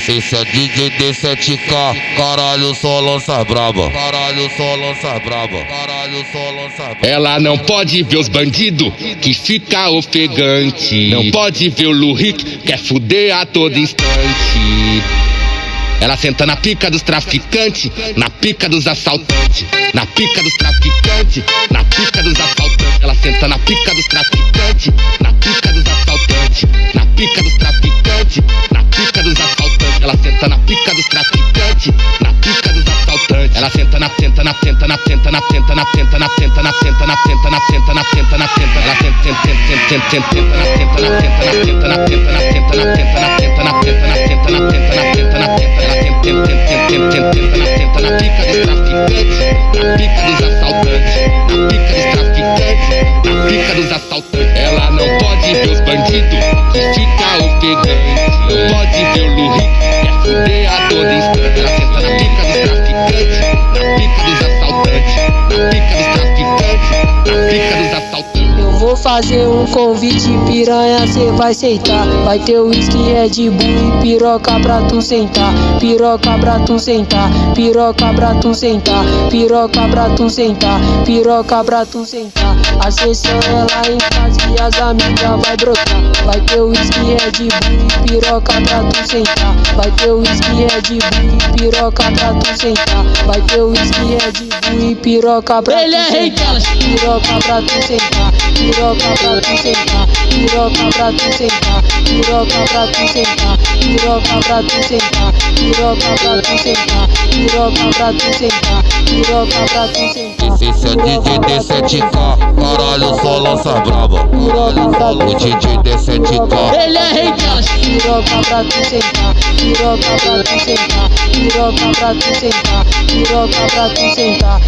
Esse é DJ D7K, caralho, só lança braba. Caralho, só lança braba. Caralho, só lança braba. Ela não pode ver os bandidos que fica ofegante. Não pode ver o Lurik, quer fuder a todo instante. Ela senta na pica dos traficantes, na pica dos assaltantes, na pica dos traficantes, na pica dos assaltantes. Ela senta na pica dos traficantes, na pica dos assaltantes, na pica dos traficantes, na pica dos assaltantes. Ela senta na pica dos traficantes, na pica dos assaltantes. Ela senta na penta, na penta, na penta, na penta, na penta, na penta, na penta, na penta, na penta, na penta, na penta. Ela senta na penta, na penta, na penta, na penta, na penta, na penta, na penta, na penta, na penta, na penta, na penta, na penta. Tenta na pica dos traficantes, na pica dos assaltantes, na pica dos traficantes, na pica dos assaltantes. Ela não pode ver os bandidos que fica ofegante. Não pode ver o Lurik, quer fuder a todo instante. Ela senta na pica dos traficantes, na pica dos assaltantes, na pica dos traficantes, na pica dos assaltantes. Vou fazer um convite, piranha, cê vai aceitar. Vai ter whisky, Red Bull e piroca pra tu sentar. Piroca pra tu sentar, piroca pra tu sentar, piroca pra tu sentar, piroca pra tu sentar. A sessão é lá em casa e as amigas vai brotar. Vai ter whisky, Red Bull e piroca pra tu sentar. Vai ter whisky, Red Bull e piroca pra tu sentar. Vai ter whisky, Red Bull e piroca pra tu sentar. Piroca pra tu sentar, piroca pra tu sentar, piroca pra tu sentar, piroca pra tu sentar, piroca pra tu sentar, piroca pra tu sentar, piroca pra tu sentar, piroca pra tu sentar. Esse é DJ D7K, caralho, só lança braba. O DJ D7K. Ele é rei delas. Piroca pra tu sentar, piroca pra tu sentar, piroca pra tu sentar, piroca pra tu sentar.